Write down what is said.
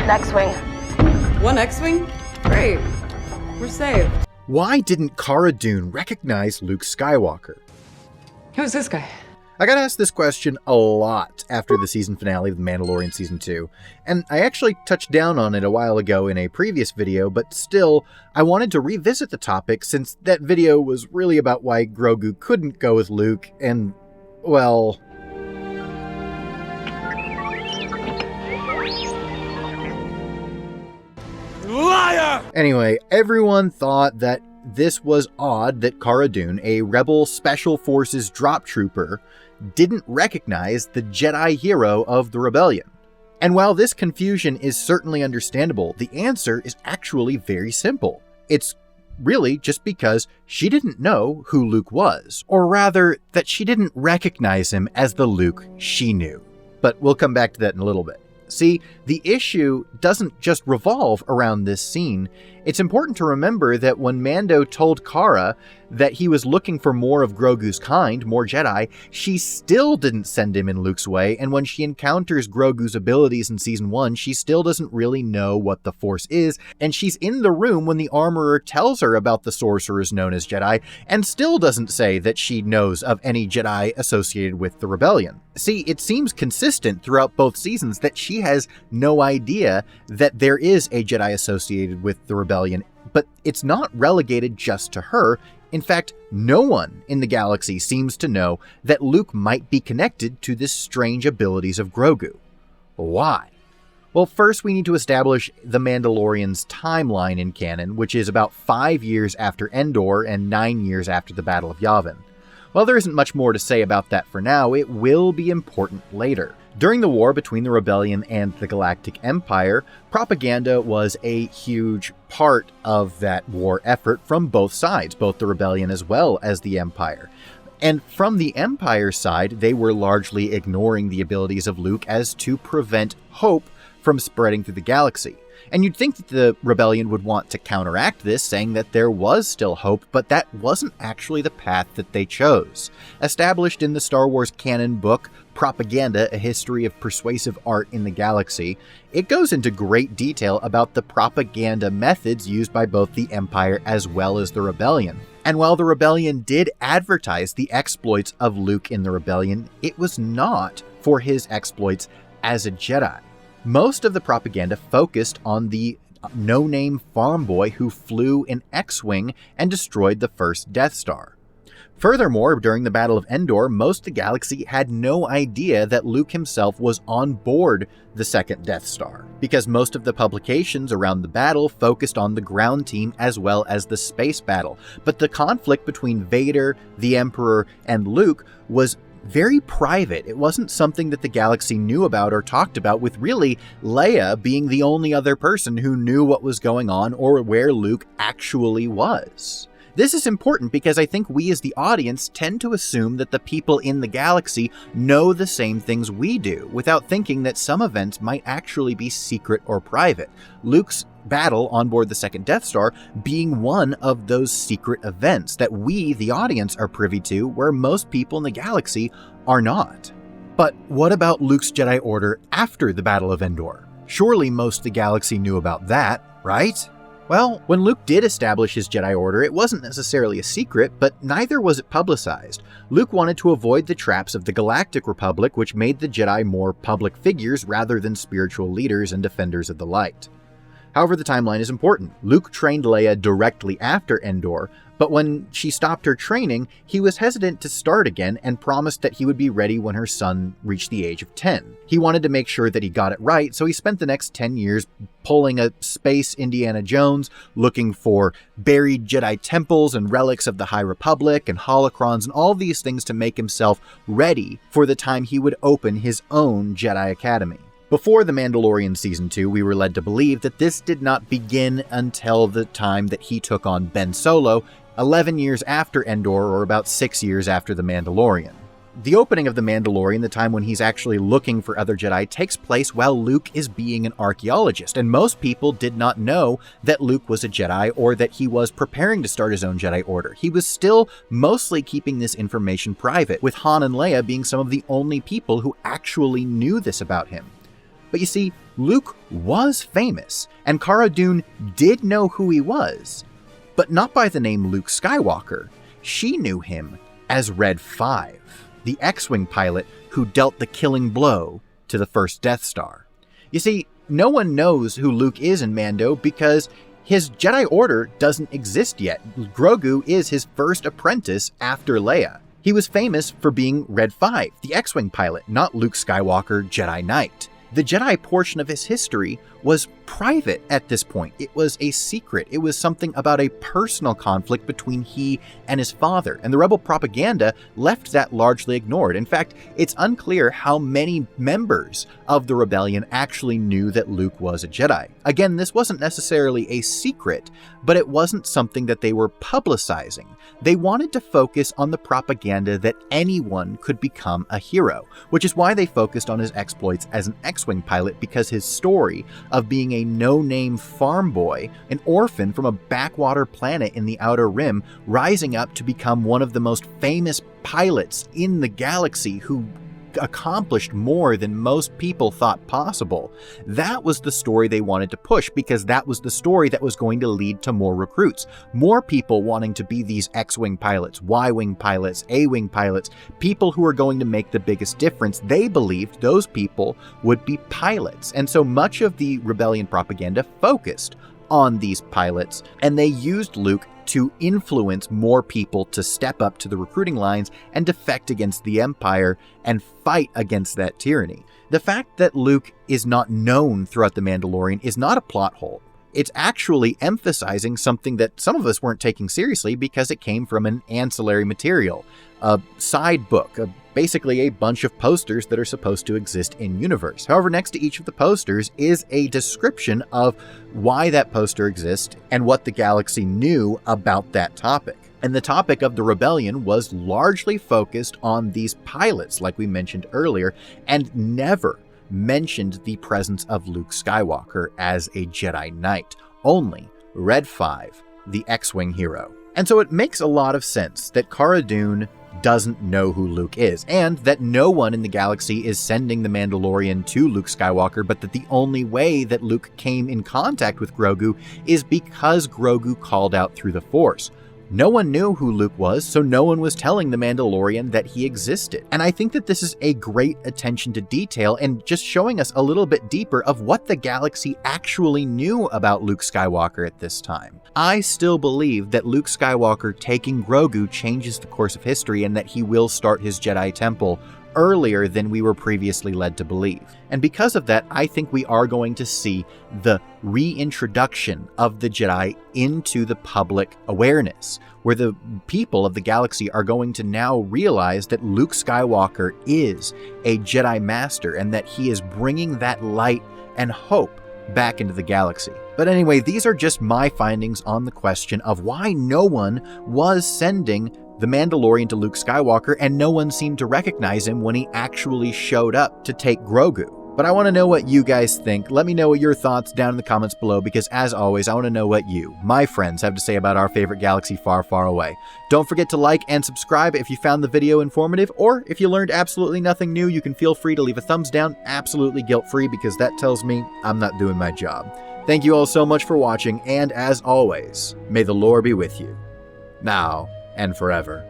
an X-Wing. One X-Wing? Great. We're saved. Why didn't Cara Dune recognize Luke Skywalker? Who's this guy? I got asked this question a lot after the season finale of The Mandalorian Season 2, and I actually touched down on it a while ago in a previous video, but still, I wanted to revisit the topic since that video was really about why Grogu couldn't go with Luke, and, well... Liar! Anyway, everyone thought that this was odd that Cara Dune, a rebel special forces drop trooper, didn't recognize the Jedi hero of the rebellion. And while this confusion is certainly understandable, the answer is actually very simple. It's really just because she didn't know who Luke was, or rather, that she didn't recognize him as the Luke she knew. But we'll come back to that in a little bit. See, the issue doesn't just revolve around this scene. It's important to remember that when Mando told Cara that he was looking for more of Grogu's kind, more Jedi, she still didn't send him in Luke's way, and when she encounters Grogu's abilities in Season 1, she still doesn't really know what the Force is, and she's in the room when the Armorer tells her about the sorcerers known as Jedi, and still doesn't say that she knows of any Jedi associated with the Rebellion. See, it seems consistent throughout both seasons that she has no idea that there is a Jedi associated with the Rebellion, but it's not relegated just to her. In fact, no one in the galaxy seems to know that Luke might be connected to the strange abilities of Grogu. Why? Well, first we need to establish the Mandalorian's timeline in canon, which is about 5 years after Endor and 9 years after the Battle of Yavin. While there isn't much more to say about that for now, it will be important later. During the war between the Rebellion and the Galactic Empire, propaganda was a huge part of that war effort from both sides, both the Rebellion as well as the Empire. And from the Empire side, they were largely ignoring the abilities of Luke as to prevent hope from spreading through the galaxy. And you'd think that the Rebellion would want to counteract this, saying that there was still hope, but that wasn't actually the path that they chose. Established in the Star Wars canon book, Propaganda, A History of Persuasive Art in the Galaxy, it goes into great detail about the propaganda methods used by both the Empire as well as the Rebellion. And while the Rebellion did advertise the exploits of Luke in the Rebellion, it was not for his exploits as a Jedi. Most of the propaganda focused on the no-name farm boy who flew an X-Wing and destroyed the first Death Star. Furthermore, during the Battle of Endor, most of the galaxy had no idea that Luke himself was on board the second Death Star, because most of the publications around the battle focused on the ground team as well as the space battle. But the conflict between Vader, the Emperor, and Luke was very private. It wasn't something that the galaxy knew about or talked about, with really Leia being the only other person who knew what was going on or where Luke actually was. This is important because I think we as the audience tend to assume that the people in the galaxy know the same things we do, without thinking that some events might actually be secret or private. Luke's battle on board the second Death Star being one of those secret events that we, the audience, are privy to, where most people in the galaxy are not. But what about Luke's Jedi Order after the Battle of Endor? Surely most of the galaxy knew about that, right? Well, when Luke did establish his Jedi Order, it wasn't necessarily a secret, but neither was it publicized. Luke wanted to avoid the traps of the Galactic Republic, which made the Jedi more public figures rather than spiritual leaders and defenders of the light. However, the timeline is important. Luke trained Leia directly after Endor, but when she stopped her training, he was hesitant to start again and promised that he would be ready when her son reached the age of 10. He wanted to make sure that he got it right, so he spent the next 10 years pulling a space Indiana Jones, looking for buried Jedi temples and relics of the High Republic and holocrons and all these things to make himself ready for the time he would open his own Jedi Academy. Before The Mandalorian Season 2, we were led to believe that this did not begin until the time that he took on Ben Solo, 11 years after Endor, or about 6 years after The Mandalorian. The opening of The Mandalorian, the time when he's actually looking for other Jedi, takes place while Luke is being an archaeologist, and most people did not know that Luke was a Jedi or that he was preparing to start his own Jedi Order. He was still mostly keeping this information private, with Han and Leia being some of the only people who actually knew this about him. But you see, Luke was famous, and Cara Dune did know who he was, but not by the name Luke Skywalker. She knew him as Red 5, the X-Wing pilot who dealt the killing blow to the first Death Star. You see, no one knows who Luke is in Mando because his Jedi Order doesn't exist yet. Grogu is his first apprentice after Leia. He was famous for being Red 5, the X-Wing pilot, not Luke Skywalker, Jedi Knight. The Jedi portion of his history was private at this point. It was a secret. It was something about a personal conflict between he and his father, and the rebel propaganda left that largely ignored. In fact, it's unclear how many members of the rebellion actually knew that Luke was a Jedi. Again, this wasn't necessarily a secret, but it wasn't something that they were publicizing. They wanted to focus on the propaganda that anyone could become a hero, which is why they focused on his exploits as an X-Wing pilot, because his story of being a no-name farm boy, an orphan from a backwater planet in the Outer Rim, rising up to become one of the most famous pilots in the galaxy who accomplished more than most people thought possible. That was the story they wanted to push, because that was the story that was going to lead to more recruits. More people wanting to be these X-Wing pilots, Y-Wing pilots, A-Wing pilots, people who are going to make the biggest difference. They believed those people would be pilots. And so much of the rebellion propaganda focused on these pilots, and they used Luke to influence more people to step up to the recruiting lines and defect against the Empire and fight against that tyranny. The fact that Luke is not known throughout The Mandalorian is not a plot hole. It's actually emphasizing something that some of us weren't taking seriously because it came from an ancillary material, a side book, basically a bunch of posters that are supposed to exist in universe. However, next to each of the posters is a description of why that poster exists and what the galaxy knew about that topic. And the topic of the rebellion was largely focused on these pilots, like we mentioned earlier, and never mentioned the presence of Luke Skywalker as a Jedi Knight, only Red 5, the X-Wing hero. And so it makes a lot of sense that Cara Dune doesn't know who Luke is, and that no one in the galaxy is sending the Mandalorian to Luke Skywalker, but that the only way that Luke came in contact with Grogu is because Grogu called out through the Force. No one knew who Luke was, so no one was telling the Mandalorian that he existed. And I think that this is a great attention to detail and just showing us a little bit deeper of what the galaxy actually knew about Luke Skywalker at this time. I still believe that Luke Skywalker taking Grogu changes the course of history and that he will start his Jedi Temple earlier than we were previously led to believe. And because of that, I think we are going to see the reintroduction of the Jedi into the public awareness, where the people of the galaxy are going to now realize that Luke Skywalker is a Jedi Master and that he is bringing that light and hope back into the galaxy. But anyway, these are just my findings on the question of why no one was sending the Mandalorian to Luke Skywalker, and no one seemed to recognize him when he actually showed up to take Grogu. But I want to know what you guys think. Let me know what your thoughts down in the comments below, because as always, I want to know what you, my friends, have to say about our favorite galaxy far, far away. Don't forget to like and subscribe if you found the video informative, or if you learned absolutely nothing new, you can feel free to leave a thumbs down, absolutely guilt-free, because that tells me I'm not doing my job. Thank you all so much for watching, and as always, may the lore be with you, now and forever.